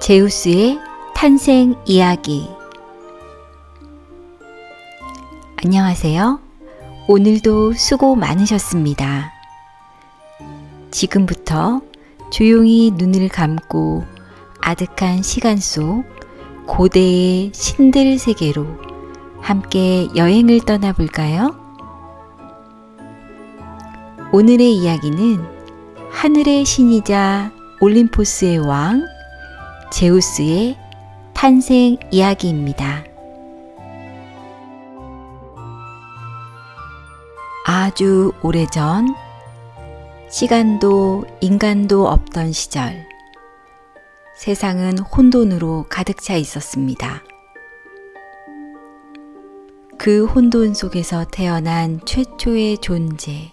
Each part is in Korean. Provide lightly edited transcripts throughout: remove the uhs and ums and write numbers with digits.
제우스의 탄생 이야기. 안녕하세요. 오늘도 수고 많으셨습니다. 지금부터 조용히 눈을 감고 아득한 시간 속 고대의 신들 세계로 함께 여행을 떠나볼까요? 오늘의 이야기는 하늘의 신이자 올림포스의 왕 제우스의 탄생 이야기입니다. 아주 오래전, 시간도 인간도 없던 시절, 세상은 혼돈으로 가득 차 있었습니다. 그 혼돈 속에서 태어난 최초의 존재,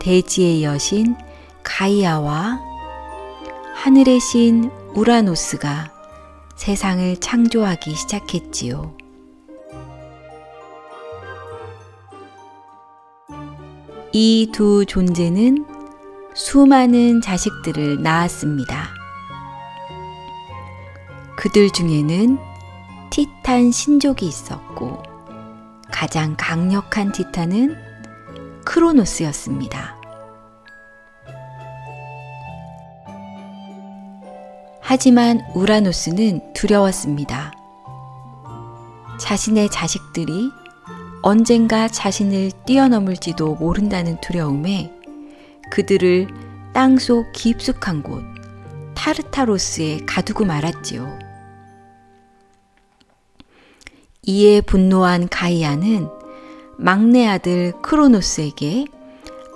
대지의 여신 가이아와 하늘의 신 우라노스가 세상을 창조하기 시작했지요. 이 두 존재는 수많은 자식들을 낳았습니다. 그들 중에는 티탄 신족이 있었고, 가장 강력한 티탄은 크로노스였습니다. 하지만 우라노스는 두려웠습니다. 자신의 자식들이 언젠가 자신을 뛰어넘을지도 모른다는 두려움에 그들을 땅속 깊숙한 곳 타르타로스에 가두고 말았지요. 이에 분노한 가이아는 막내 아들 크로노스에게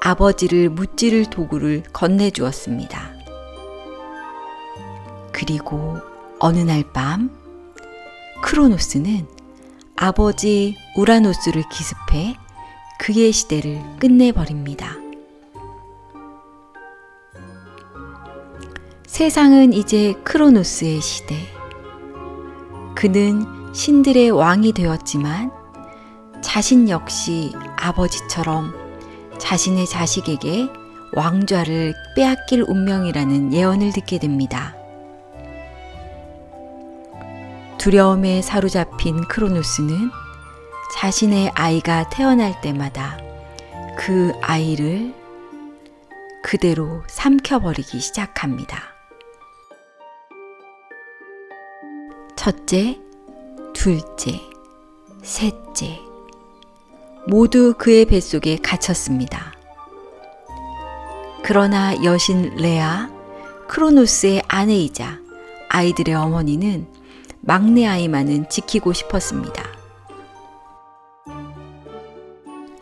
아버지를 무찌를 도구를 건네주었습니다. 그리고 어느 날 밤 크로노스는 아버지 우라노스를 기습해 그의 시대를 끝내버립니다. 세상은 이제 크로노스의 시대. 그는 신들의 왕이 되었지만 자신 역시 아버지처럼 자신의 자식에게 왕좌를 빼앗길 운명이라는 예언을 듣게 됩니다. 두려움에 사로잡힌 크로노스는 자신의 아이가 태어날 때마다 그 아이를 그대로 삼켜버리기 시작합니다. 첫째, 둘째, 셋째, 모두 그의 뱃속에 갇혔습니다. 그러나 여신 레아, 크로노스의 아내이자 아이들의 어머니는 막내 아이만은 지키고 싶었습니다.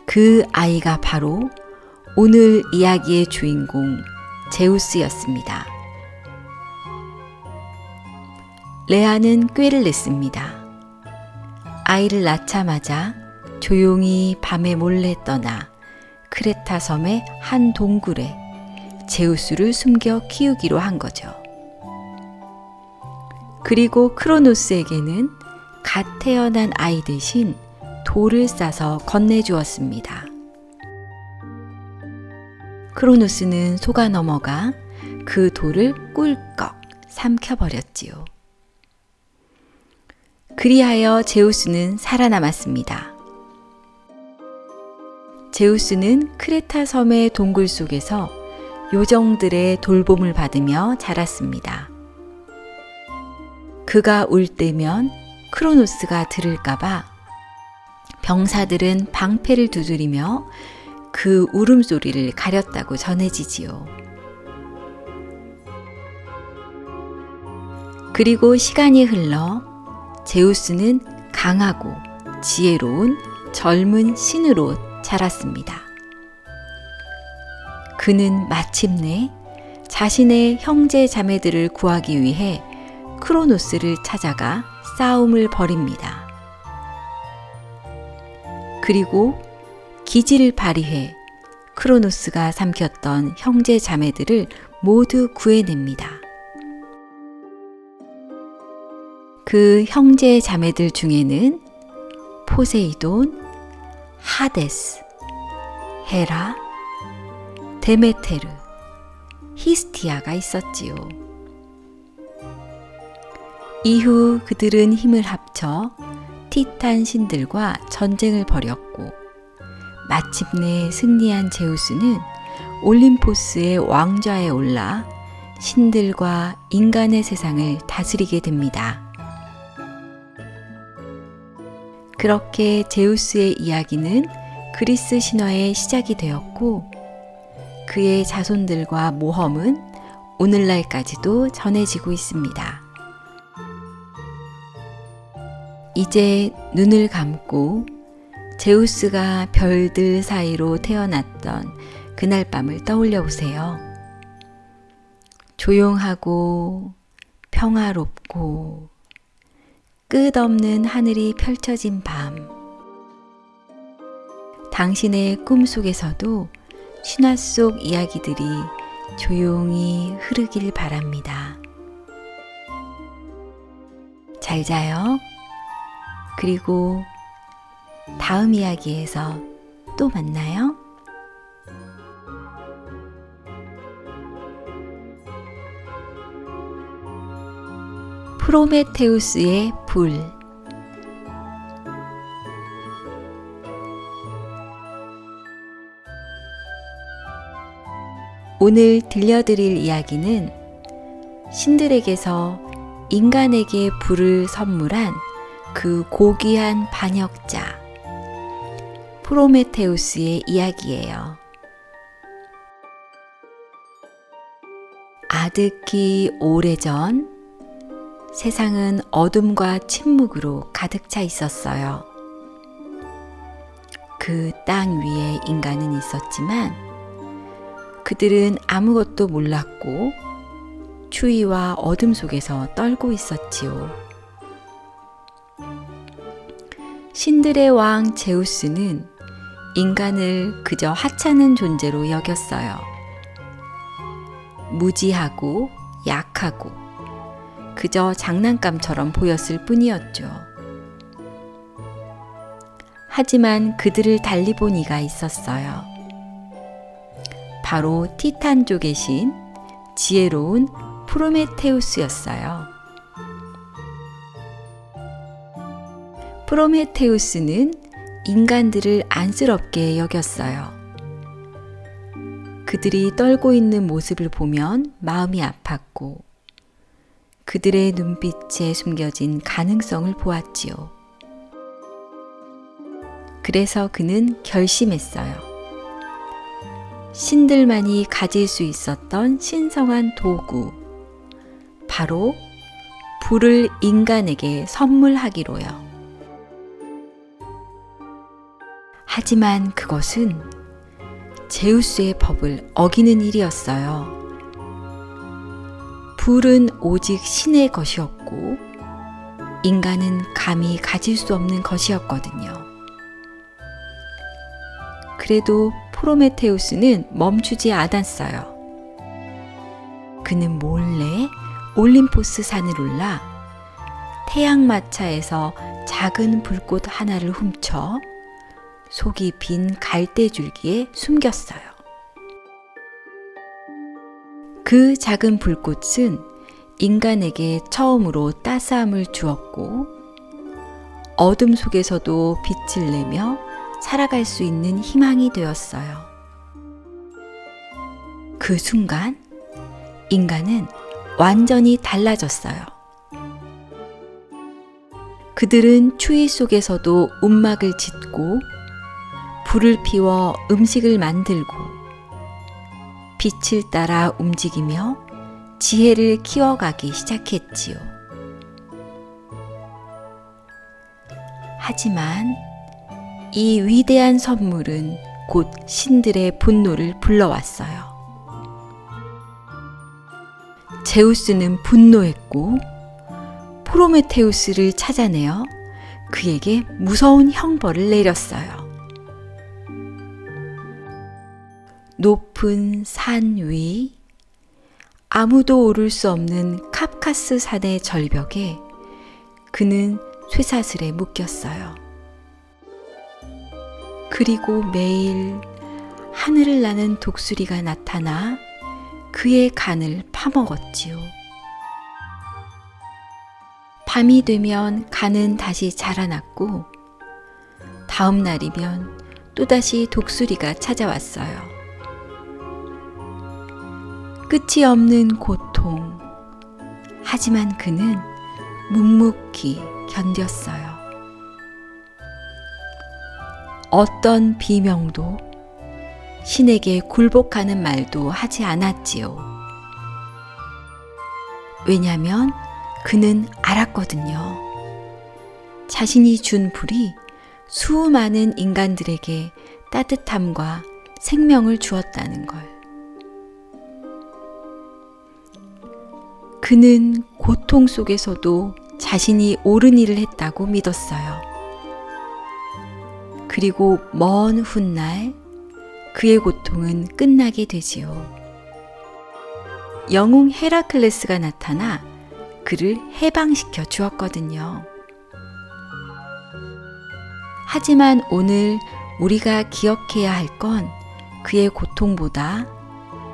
그 아이가 바로 오늘 이야기의 주인공 제우스였습니다. 레아는 꾀를 냈습니다. 아이를 낳자마자 조용히 밤에 몰래 떠나 크레타 섬의 한 동굴에 제우스를 숨겨 키우기로 한 거죠. 그리고 크로노스에게는 갓 태어난 아이 대신 돌을 싸서 건네주었습니다. 크로노스는 속아 넘어가 그 돌을 꿀꺽 삼켜버렸지요. 그리하여 제우스는 살아남았습니다. 제우스는 크레타 섬의 동굴 속에서 요정들의 돌봄을 받으며 자랐습니다. 그가 울 때면 크로노스가 들을까봐 병사들은 방패를 두드리며 그 울음소리를 가렸다고 전해지지요. 그리고 시간이 흘러 제우스는 강하고 지혜로운 젊은 신으로 자랐습니다. 그는 마침내 자신의 형제 자매들을 구하기 위해 크로노스를 찾아가 싸움을 벌입니다. 그리고 기지를 발휘해 크로노스가 삼켰던 형제 자매들을 모두 구해냅니다. 그 형제 자매들 중에는 포세이돈, 하데스, 헤라, 데메테르, 히스티아가 있었지요. 이후 그들은 힘을 합쳐 티탄 신들과 전쟁을 벌였고 마침내 승리한 제우스는 올림포스의 왕좌에 올라 신들과 인간의 세상을 다스리게 됩니다. 그렇게 제우스의 이야기는 그리스 신화의 시작이 되었고 그의 자손들과 모험은 오늘날까지도 전해지고 있습니다. 이제 눈을 감고 제우스가 별들 사이로 태어났던 그날 밤을 떠올려 보세요. 조용하고 평화롭고 끝없는 하늘이 펼쳐진 밤. 당신의 꿈속에서도 신화 속 이야기들이 조용히 흐르길 바랍니다. 잘 자요. 그리고 다음 이야기에서 또 만나요. 프로메테우스의 불. 오늘 들려드릴 이야기는 신들에게서 인간에게 불을 선물한 그 고귀한 반역자 프로메테우스의 이야기예요. 아득히 오래전 세상은 어둠과 침묵으로 가득 차 있었어요. 그 땅 위에 인간은 있었지만 그들은 아무것도 몰랐고 추위와 어둠 속에서 떨고 있었지요. 신들의 왕 제우스는 인간을 그저 하찮은 존재로 여겼어요. 무지하고 약하고 그저 장난감처럼 보였을 뿐이었죠. 하지만 그들을 달리 본 이가 있었어요. 바로 티탄족의 신, 지혜로운 프로메테우스였어요. 프로메테우스는 인간들을 안쓰럽게 여겼어요. 그들이 떨고 있는 모습을 보면 마음이 아팠고 그들의 눈빛에 숨겨진 가능성을 보았지요. 그래서 그는 결심했어요. 신들만이 가질 수 있었던 신성한 도구, 바로 불을 인간에게 선물하기로요. 하지만 그것은 제우스의 법을 어기는 일이었어요. 불은 오직 신의 것이었고 인간은 감히 가질 수 없는 것이었거든요. 그래도 프로메테우스는 멈추지 않았어요. 그는 몰래 올림포스 산을 올라 태양마차에서 작은 불꽃 하나를 훔쳐 속이 빈 갈대줄기에 숨겼어요. 그 작은 불꽃은 인간에게 처음으로 따스함을 주었고 어둠 속에서도 빛을 내며 살아갈 수 있는 희망이 되었어요. 그 순간 인간은 완전히 달라졌어요. 그들은 추위 속에서도 움막을 짓고 불을 피워 음식을 만들고 빛을 따라 움직이며 지혜를 키워가기 시작했지요. 하지만 이 위대한 선물은 곧 신들의 분노를 불러왔어요. 제우스는 분노했고 프로메테우스를 찾아내어 그에게 무서운 형벌을 내렸어요. 높은 산 위, 아무도 오를 수 없는 카프카스 산의 절벽에 그는 쇠사슬에 묶였어요. 그리고 매일 하늘을 나는 독수리가 나타나 그의 간을 파먹었지요. 밤이 되면 간은 다시 자라났고 다음 날이면 또다시 독수리가 찾아왔어요. 끝이 없는 고통. 하지만 그는 묵묵히 견뎠어요. 어떤 비명도 신에게 굴복하는 말도 하지 않았지요. 왜냐하면 그는 알았거든요. 자신이 준 불이 수많은 인간들에게 따뜻함과 생명을 주었다는 걸. 그는 고통 속에서도 자신이 옳은 일을 했다고 믿었어요. 그리고 먼 훗날 그의 고통은 끝나게 되지요. 영웅 헤라클레스가 나타나 그를 해방시켜 주었거든요. 하지만 오늘 우리가 기억해야 할 건 그의 고통보다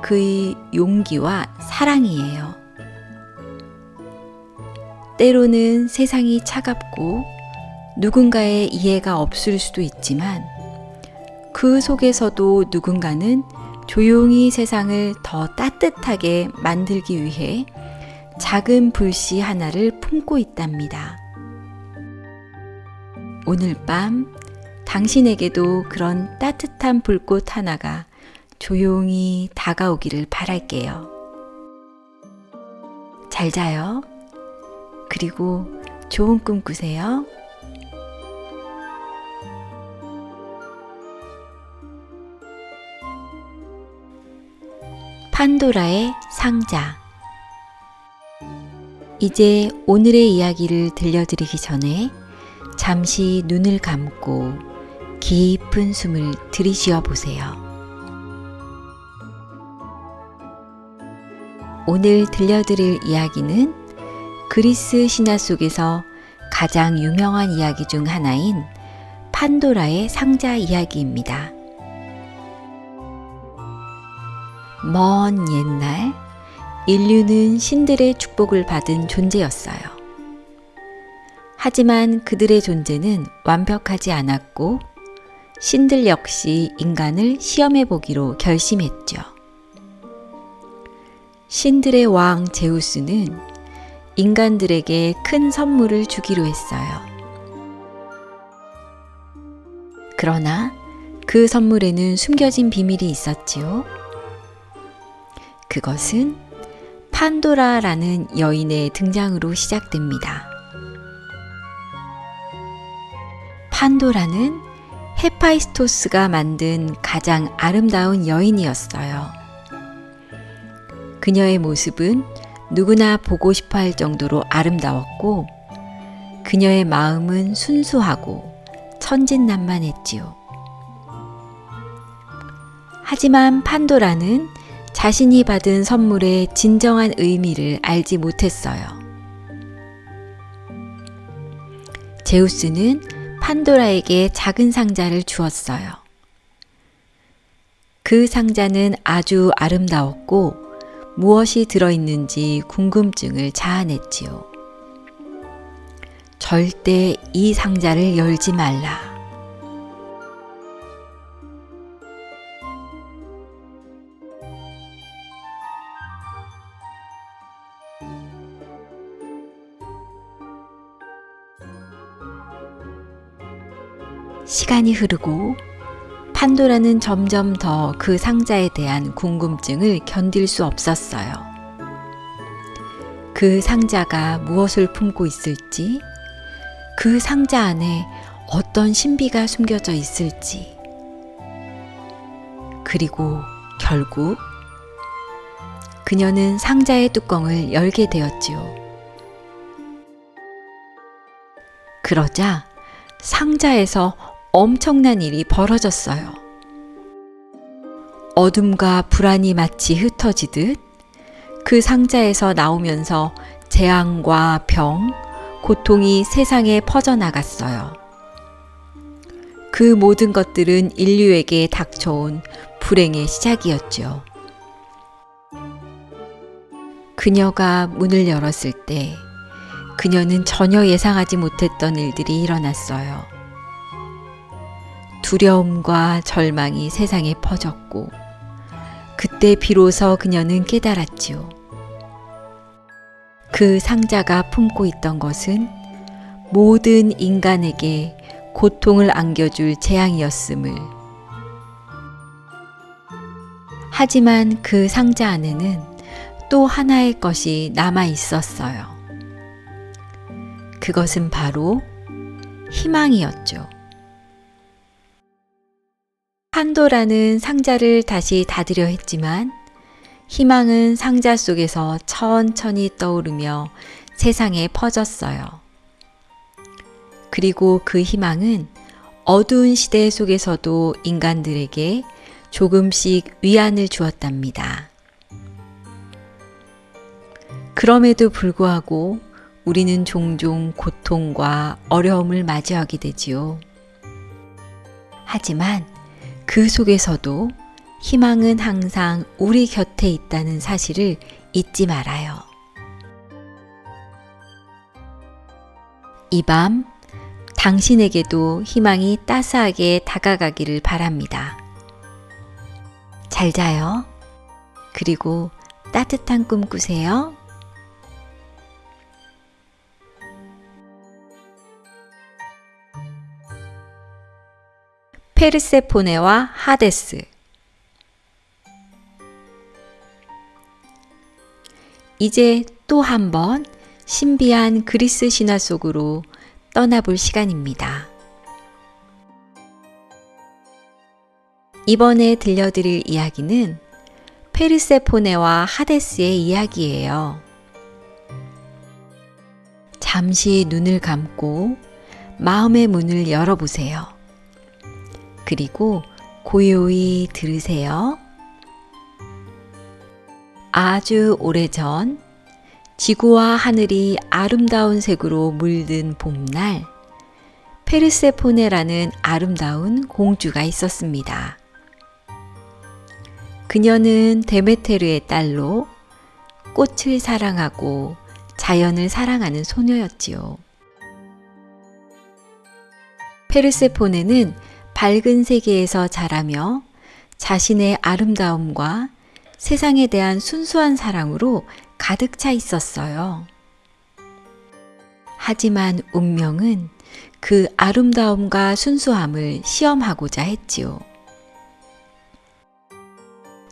그의 용기와 사랑이에요. 때로는 세상이 차갑고 누군가의 이해가 없을 수도 있지만 그 속에서도 누군가는 조용히 세상을 더 따뜻하게 만들기 위해 작은 불씨 하나를 품고 있답니다. 오늘 밤 당신에게도 그런 따뜻한 불꽃 하나가 조용히 다가오기를 바랄게요. 잘 자요. 그리고 좋은 꿈 꾸세요. 판도라의 상자. 이제 오늘의 이야기를 들려드리기 전에 잠시 눈을 감고 깊은 숨을 들이쉬어 보세요. 오늘 들려드릴 이야기는 그리스 신화 속에서 가장 유명한 이야기 중 하나인 판도라의 상자 이야기입니다. 먼 옛날 인류는 신들의 축복을 받은 존재였어요. 하지만 그들의 존재는 완벽하지 않았고 신들 역시 인간을 시험해 보기로 결심했죠. 신들의 왕 제우스는 인간들에게 큰 선물을 주기로 했어요. 그러나 그 선물에는 숨겨진 비밀이 있었지요. 그것은 판도라라는 여인의 등장으로 시작됩니다. 판도라는 헤파이스토스가 만든 가장 아름다운 여인이었어요. 그녀의 모습은 누구나 보고 싶어 할 정도로 아름다웠고 그녀의 마음은 순수하고 천진난만했지요. 하지만 판도라는 자신이 받은 선물의 진정한 의미를 알지 못했어요. 제우스는 판도라에게 작은 상자를 주었어요. 그 상자는 아주 아름다웠고 무엇이 들어있는지 궁금증을 자아냈지요. 절대 이 상자를 열지 말라. 시간이 흐르고 판도라는 점점 더 그 상자에 대한 궁금증을 견딜 수 없었어요. 그 상자가 무엇을 품고 있을지, 그 상자 안에 어떤 신비가 숨겨져 있을지, 그리고 결국 그녀는 상자의 뚜껑을 열게 되었지요. 그러자 상자에서 엄청난 일이 벌어졌어요. 어둠과 불안이 마치 흩어지듯 그 상자에서 나오면서 재앙과 병, 고통이 세상에 퍼져나갔어요. 그 모든 것들은 인류에게 닥쳐온 불행의 시작이었죠. 그녀가 문을 열었을 때 그녀는 전혀 예상하지 못했던 일들이 일어났어요. 두려움과 절망이 세상에 퍼졌고, 그때 비로소 그녀는 깨달았지요. 그 상자가 품고 있던 것은 모든 인간에게 고통을 안겨줄 재앙이었음을. 하지만 그 상자 안에는 또 하나의 것이 남아 있었어요. 그것은 바로 희망이었죠. 판도라는 상자를 다시 닫으려 했지만 희망은 상자 속에서 천천히 떠오르며 세상에 퍼졌어요. 그리고 그 희망은 어두운 시대 속에서도 인간들에게 조금씩 위안을 주었답니다. 그럼에도 불구하고 우리는 종종 고통과 어려움을 맞이하게 되지요. 하지만 그 속에서도 희망은 항상 우리 곁에 있다는 사실을 잊지 말아요. 이 밤 당신에게도 희망이 따스하게 다가가기를 바랍니다. 잘 자요. 그리고 따뜻한 꿈 꾸세요. 페르세포네와 하데스. 이제 또 한 번 신비한 그리스 신화 속으로 떠나볼 시간입니다. 이번에 들려드릴 이야기는 페르세포네와 하데스의 이야기예요. 잠시 눈을 감고 마음의 문을 열어보세요. 그리고 고요히 들으세요. 아주 오래전 지구와 하늘이 아름다운 색으로 물든 봄날, 페르세포네라는 아름다운 공주가 있었습니다. 그녀는 데메테르의 딸로 꽃을 사랑하고 자연을 사랑하는 소녀였지요. 페르세포네는 밝은 세계에서 자라며 자신의 아름다움과 세상에 대한 순수한 사랑으로 가득 차 있었어요. 하지만 운명은 그 아름다움과 순수함을 시험하고자 했지요.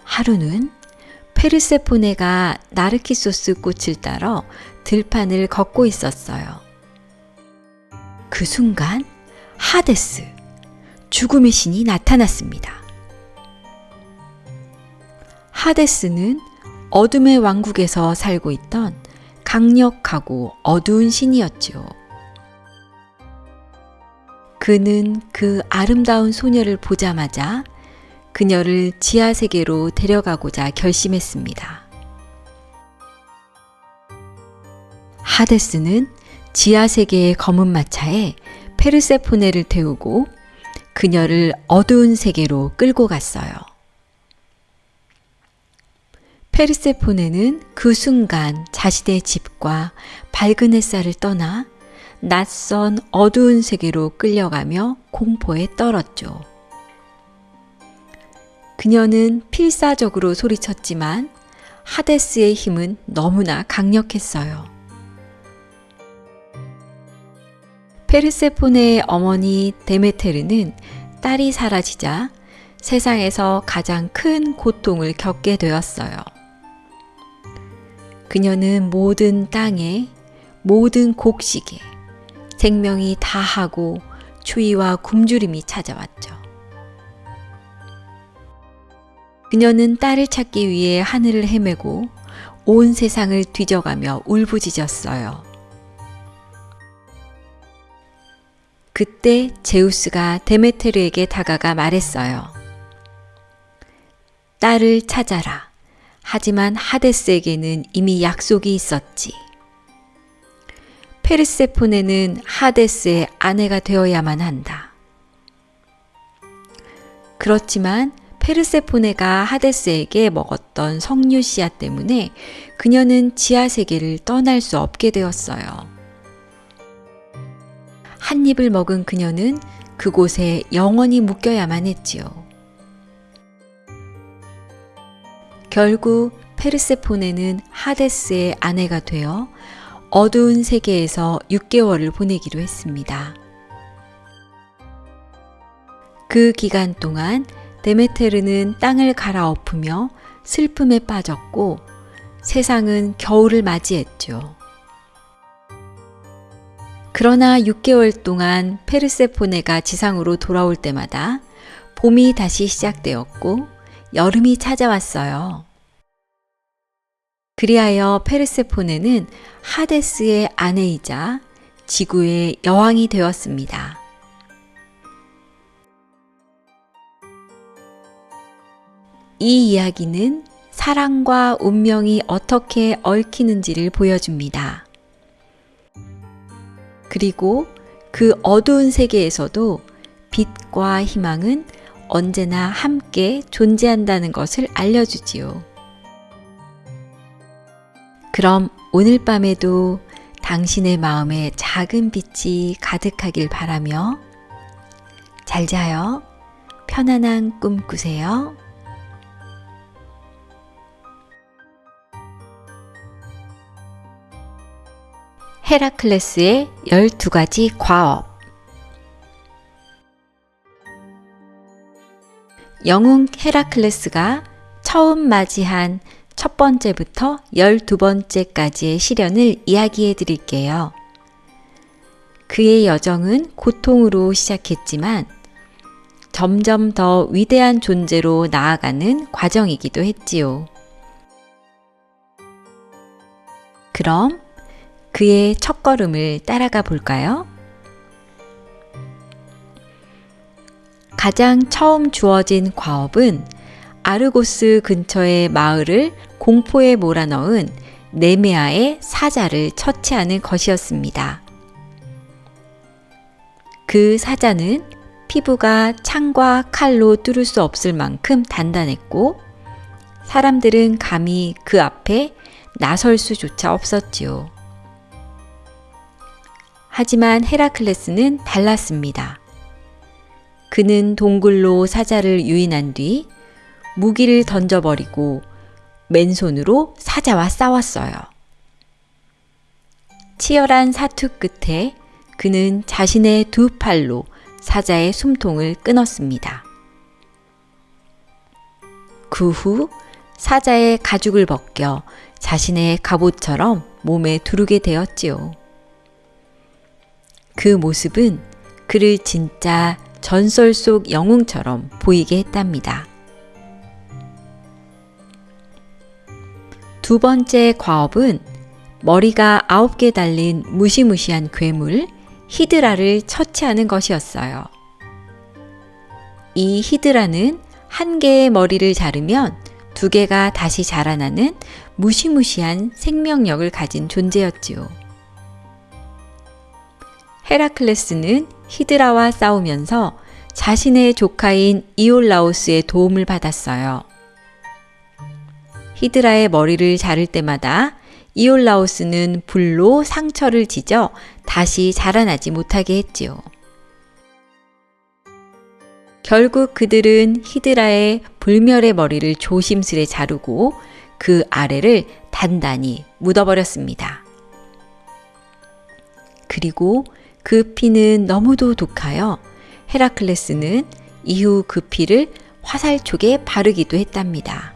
하루는 페르세포네가 나르키소스 꽃을 따러 들판을 걷고 있었어요. 그 순간 하데스, 죽음의 신이 나타났습니다. 하데스는 어둠의 왕국에서 살고 있던 강력하고 어두운 신이었지요. 그는 그 아름다운 소녀를 보자마자 그녀를 지하세계로 데려가고자 결심했습니다. 하데스는 지하세계의 검은 마차에 페르세포네를 태우고 그녀를 어두운 세계로 끌고 갔어요. 페르세포네는 그 순간 자신의 집과 밝은 햇살을 떠나 낯선 어두운 세계로 끌려가며 공포에 떨었죠. 그녀는 필사적으로 소리쳤지만 하데스의 힘은 너무나 강력했어요. 페르세포네의 어머니 데메테르는 딸이 사라지자 세상에서 가장 큰 고통을 겪게 되었어요. 그녀는 모든 땅에, 모든 곡식에 생명이 다하고 추위와 굶주림이 찾아왔죠. 그녀는 딸을 찾기 위해 하늘을 헤매고 온 세상을 뒤져가며 울부짖었어요. 그때 제우스가 데메테르에게 다가가 말했어요. 딸을 찾아라. 하지만 하데스에게는 이미 약속이 있었지. 페르세포네는 하데스의 아내가 되어야만 한다. 그렇지만 페르세포네가 하데스에게 먹었던 석류 씨앗 때문에 그녀는 지하세계를 떠날 수 없게 되었어요. 한 입을 먹은 그녀는 그곳에 영원히 묶여야만 했지요. 결국 페르세포네는 하데스의 아내가 되어 어두운 세계에서 6개월을 보내기로 했습니다. 그 기간 동안 데메테르는 땅을 갈아엎으며 슬픔에 빠졌고 세상은 겨울을 맞이했죠. 그러나 6개월 동안 페르세포네가 지상으로 돌아올 때마다 봄이 다시 시작되었고 여름이 찾아왔어요. 그리하여 페르세포네는 하데스의 아내이자 지구의 여왕이 되었습니다. 이 이야기는 사랑과 운명이 어떻게 얽히는지를 보여줍니다. 그리고 그 어두운 세계에서도 빛과 희망은 언제나 함께 존재한다는 것을 알려주지요. 그럼 오늘 밤에도 당신의 마음에 작은 빛이 가득하길 바라며 잘 자요. 편안한 꿈 꾸세요. 헤라클레스의 12가지 과업. 영웅 헤라클레스가 처음 맞이한 첫 번째부터 12번째까지의 시련을 이야기해 드릴게요. 그의 여정은 고통으로 시작했지만 점점 더 위대한 존재로 나아가는 과정이기도 했지요. 그럼 그의 첫걸음을 따라가 볼까요? 가장 처음 주어진 과업은 아르고스 근처의 마을을 공포에 몰아넣은 네메아의 사자를 처치하는 것이었습니다. 그 사자는 피부가 창과 칼로 뚫을 수 없을 만큼 단단했고 사람들은 감히 그 앞에 나설 수조차 없었지요. 하지만 헤라클레스는 달랐습니다. 그는 동굴로 사자를 유인한 뒤 무기를 던져버리고 맨손으로 사자와 싸웠어요. 치열한 사투 끝에 그는 자신의 두 팔로 사자의 숨통을 끊었습니다. 그 후 사자의 가죽을 벗겨 자신의 갑옷처럼 몸에 두르게 되었지요. 그 모습은 그를 진짜 전설 속 영웅처럼 보이게 했답니다. 두 번째 과업은 머리가 9개 달린 무시무시한 괴물 히드라를 처치하는 것이었어요. 이 히드라는 한 개의 머리를 자르면 2개가 다시 자라나는 무시무시한 생명력을 가진 존재였지요. 헤라클레스는 히드라와 싸우면서 자신의 조카인 이올라우스의 도움을 받았어요. 히드라의 머리를 자를 때마다 이올라우스는 불로 상처를 찢어 다시 자라나지 못하게 했지요. 결국 그들은 히드라의 불멸의 머리를 조심스레 자르고 그 아래를 단단히 묻어버렸습니다. 그리고 그 피는 너무도 독하여 헤라클레스는 이후 그 피를 화살촉에 바르기도 했답니다.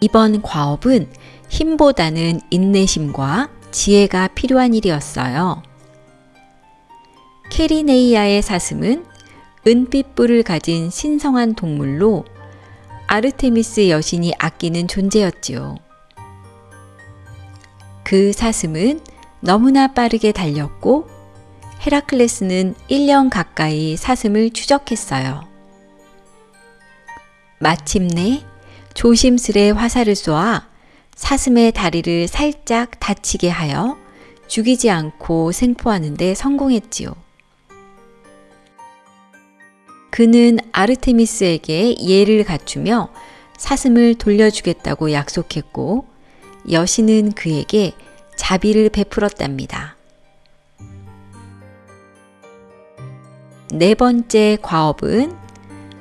이번 과업은 힘보다는 인내심과 지혜가 필요한 일이었어요. 케리네이아의 사슴은 은빛 뿔을 가진 신성한 동물로 아르테미스 여신이 아끼는 존재였지요. 그 사슴은 너무나 빠르게 달렸고 헤라클레스는 1년 가까이 사슴을 추적했어요. 마침내 조심스레 화살을 쏘아 사슴의 다리를 살짝 다치게 하여 죽이지 않고 생포하는 데 성공했지요. 그는 아르테미스에게 예를 갖추며 사슴을 돌려주겠다고 약속했고 여신은 그에게 자비를 베풀었답니다. 네 번째 과업은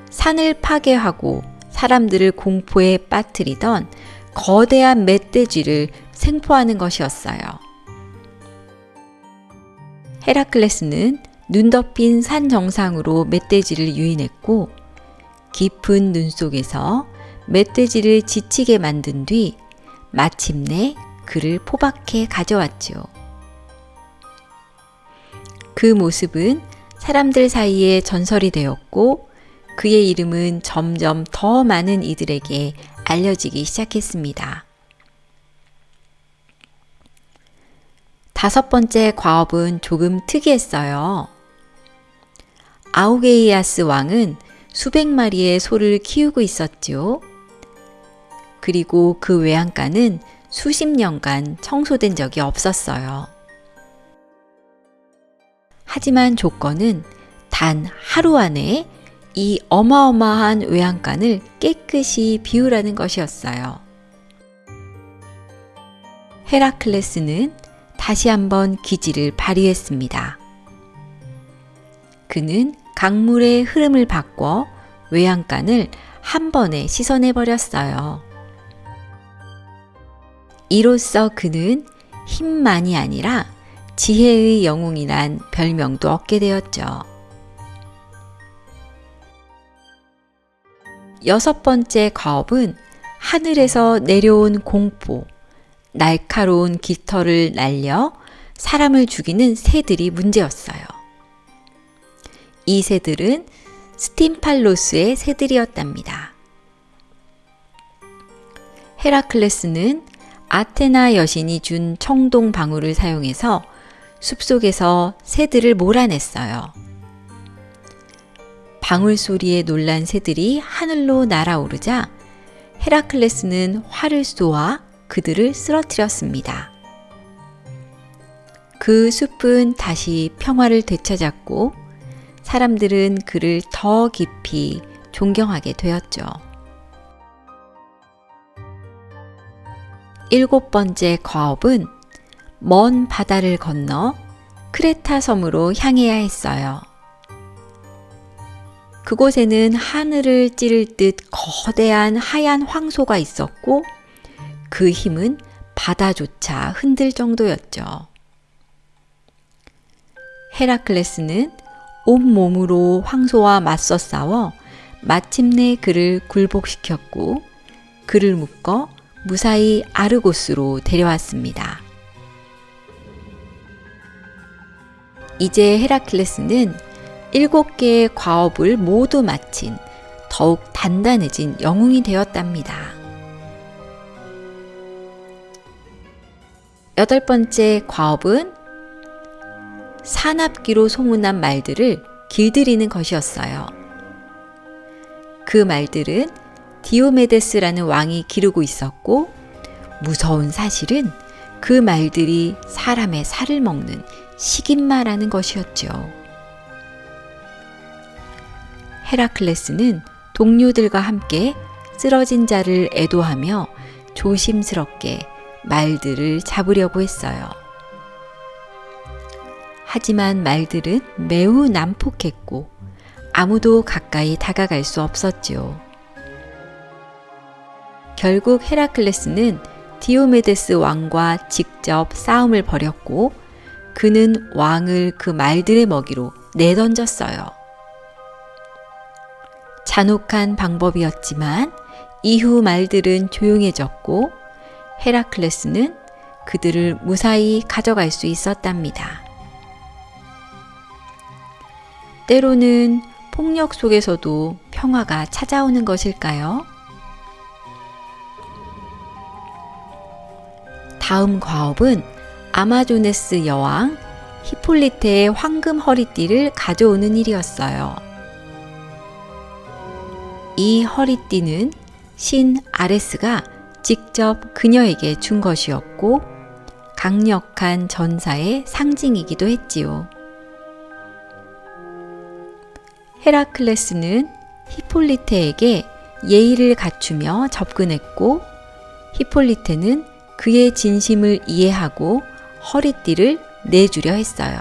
산을 파괴하고 사람들을 공포에 빠뜨리던 거대한 멧돼지를 생포하는 것이었어요. 헤라클레스는 눈 덮인 산 정상으로 멧돼지를 유인했고 깊은 눈 속에서 멧돼지를 지치게 만든 뒤 마침내 그를 포박해 가져왔지요. 그 모습은 사람들 사이에 전설이 되었고 그의 이름은 점점 더 많은 이들에게 알려지기 시작했습니다. 다섯 번째 과업은 조금 특이했어요. 아우게이아스 왕은 수백 마리의 소를 키우고 있었지요. 그리고 그 외양간은 수십 년간 청소된 적이 없었어요. 하지만 조건은 단 하루 안에 이 어마어마한 외양간을 깨끗이 비우라는 것이었어요. 헤라클레스는 다시 한번 기지를 발휘했습니다. 그는 강물의 흐름을 바꿔 외양간을 한 번에 씻어내 버렸어요. 이로써 그는 힘만이 아니라 지혜의 영웅이란 별명도 얻게 되었죠. 여섯 번째 과업은 하늘에서 내려온 공포, 날카로운 깃털을 날려 사람을 죽이는 새들이 문제였어요. 이 새들은 스팀팔로스의 새들이었답니다. 헤라클레스는 아테나 여신이 준 청동 방울을 사용해서 숲속에서 새들을 몰아냈어요. 방울 소리에 놀란 새들이 하늘로 날아오르자 헤라클레스는 활을 쏘아 그들을 쓰러뜨렸습니다. 그 숲은 다시 평화를 되찾았고 사람들은 그를 더 깊이 존경하게 되었죠. 일곱 번째 과업은 먼 바다를 건너 크레타 섬으로 향해야 했어요. 그곳에는 하늘을 찌를 듯 거대한 하얀 황소가 있었고 그 힘은 바다조차 흔들 정도였죠. 헤라클레스는 온몸으로 황소와 맞서 싸워 마침내 그를 굴복시켰고 그를 묶어 무사히 아르고스로 데려왔습니다. 이제 헤라클레스는 7개의 과업을 모두 마친 더욱 단단해진 영웅이 되었답니다. 여덟 번째 과업은 사납기로 소문난 말들을 길들이는 것이었어요. 그 말들은 디오메데스라는 왕이 기르고 있었고 무서운 사실은 그 말들이 사람의 살을 먹는 식인마라는 것이었죠. 헤라클레스는 동료들과 함께 쓰러진 자를 애도하며 조심스럽게 말들을 잡으려고 했어요. 하지만 말들은 매우 난폭했고 아무도 가까이 다가갈 수 없었지요. 결국 헤라클레스는 디오메데스 왕과 직접 싸움을 벌였고 그는 왕을 그 말들의 먹이로 내던졌어요. 잔혹한 방법이었지만 이후 말들은 조용해졌고 헤라클레스는 그들을 무사히 가져갈 수 있었답니다. 때로는 폭력 속에서도 평화가 찾아오는 것일까요? 다음 과업은 아마조네스 여왕 히폴리테의 황금 허리띠를 가져오는 일이었어요. 이 허리띠는 신 아레스가 직접 그녀에게 준 것이었고 강력한 전사의 상징이기도 했지요. 헤라클레스는 히폴리테에게 예의를 갖추며 접근했고 히폴리테는 그의 진심을 이해하고 허리띠를 내주려 했어요.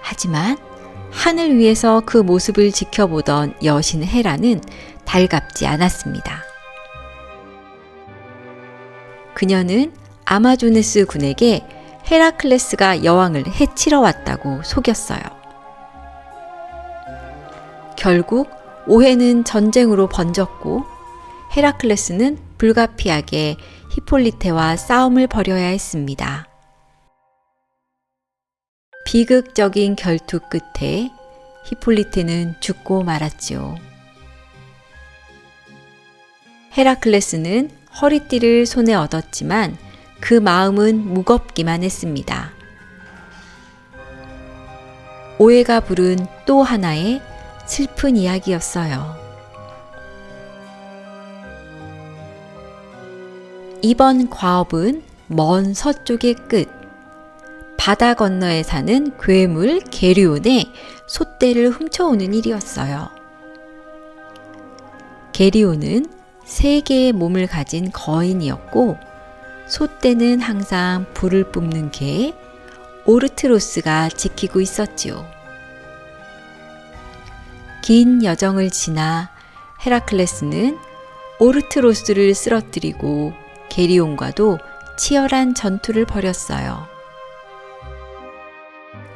하지만 하늘 위에서 그 모습을 지켜보던 여신 헤라는 달갑지 않았습니다. 그녀는 아마조네스 군에게 헤라클레스가 여왕을 해치러 왔다고 속였어요. 결국 오해는 전쟁으로 번졌고 헤라클레스는 불가피하게 히폴리테와 싸움을 벌여야 했습니다. 비극적인 결투 끝에 히폴리테는 죽고 말았지요. 헤라클레스는 허리띠를 손에 얻었지만 그 마음은 무겁기만 했습니다. 오해가 부른 또 하나의 슬픈 이야기였어요. 이번 과업은 먼 서쪽의 끝, 바다 건너에 사는 괴물 게리온의 솥대를 훔쳐오는 일이었어요. 게리온은 3개의 몸을 가진 거인이었고 솥대는 항상 불을 뿜는 개 오르트로스가 지키고 있었지요. 긴 여정을 지나 헤라클레스는 오르트로스를 쓰러뜨리고 게리온과도 치열한 전투를 벌였어요.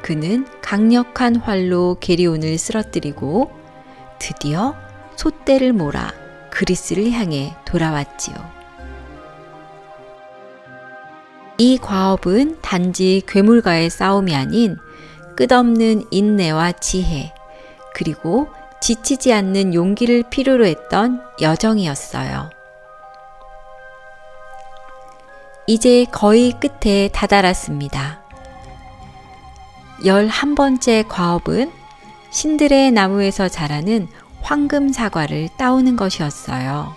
그는 강력한 활로 게리온을 쓰러뜨리고 드디어 솥대를 몰아 그리스를 향해 돌아왔지요. 이 과업은 단지 괴물과의 싸움이 아닌 끝없는 인내와 지혜, 그리고 지치지 않는 용기를 필요로 했던 여정이었어요. 이제 거의 끝에 다다랐습니다. 11번째 과업은 신들의 나무에서 자라는 황금 사과를 따오는 것이었어요.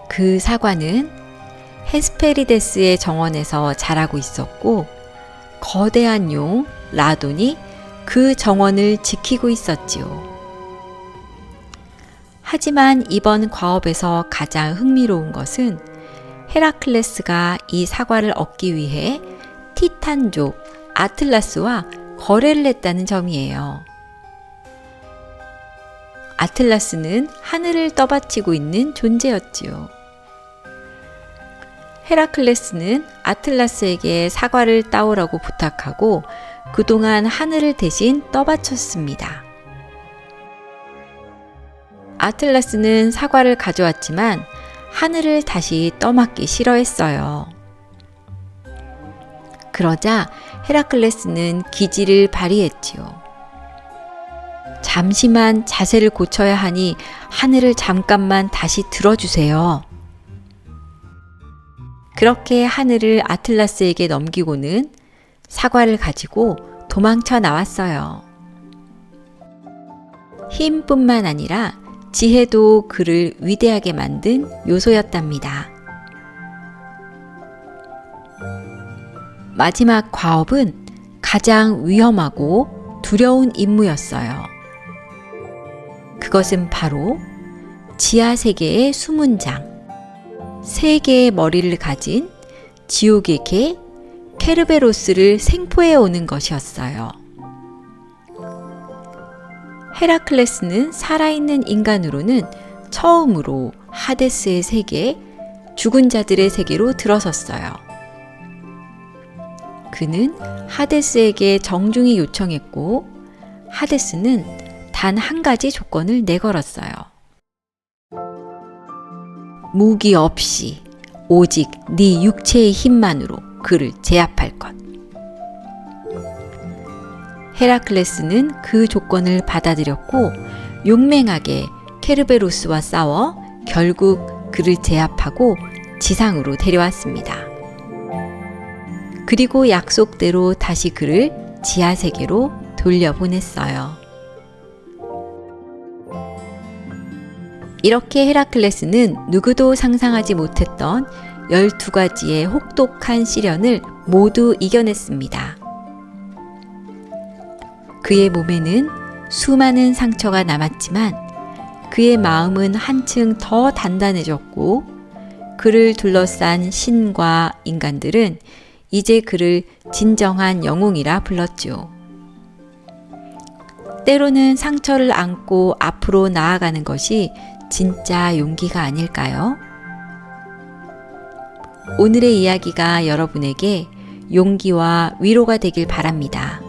그 사과는 헤스페리데스의 정원에서 자라고 있었고 거대한 용 라돈이 그 정원을 지키고 있었지요. 하지만 이번 과업에서 가장 흥미로운 것은 헤라클레스가 이 사과를 얻기 위해 티탄족 아틀라스와 거래를 했다는 점이에요. 아틀라스는 하늘을 떠받치고 있는 존재였지요. 헤라클레스는 아틀라스에게 사과를 따오라고 부탁하고 그동안 하늘을 대신 떠받쳤습니다. 아틀라스는 사과를 가져왔지만 하늘을 다시 떠맡기 싫어했어요. 그러자 헤라클레스는 기지를 발휘했지요. 잠시만 자세를 고쳐야 하니 하늘을 잠깐만 다시 들어주세요. 그렇게 하늘을 아틀라스에게 넘기고는 사과를 가지고 도망쳐 나왔어요. 힘뿐만 아니라 지혜도 그를 위대하게 만든 요소였답니다. 마지막 과업은 가장 위험하고 두려운 임무였어요. 그것은 바로 지하세계의 숨은 장, 3개의 머리를 가진 지옥의 개 케르베로스를 생포해 오는 것이었어요. 헤라클레스는 살아있는 인간으로는 처음으로 하데스의 세계, 죽은 자들의 세계로 들어섰어요. 그는 하데스에게 정중히 요청했고 하데스는 단 한 가지 조건을 내걸었어요. 무기 없이 오직 네 육체의 힘만으로 그를 제압할 것. 헤라클레스는 그 조건을 받아들였고 용맹하게 케르베로스와 싸워 결국 그를 제압하고 지상으로 데려왔습니다. 그리고 약속대로 다시 그를 지하세계로 돌려보냈어요. 이렇게 헤라클레스는 누구도 상상하지 못했던 12가지의 혹독한 시련을 모두 이겨냈습니다. 그의 몸에는 수많은 상처가 남았지만 그의 마음은 한층 더 단단해졌고 그를 둘러싼 신과 인간들은 이제 그를 진정한 영웅이라 불렀죠. 때로는 상처를 안고 앞으로 나아가는 것이 진짜 용기가 아닐까요? 오늘의 이야기가 여러분에게 용기와 위로가 되길 바랍니다.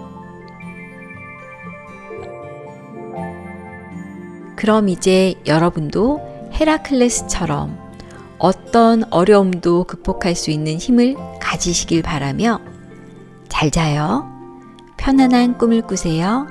그럼 이제 여러분도 헤라클레스처럼 어떤 어려움도 극복할 수 있는 힘을 가지시길 바라며 잘 자요. 편안한 꿈을 꾸세요.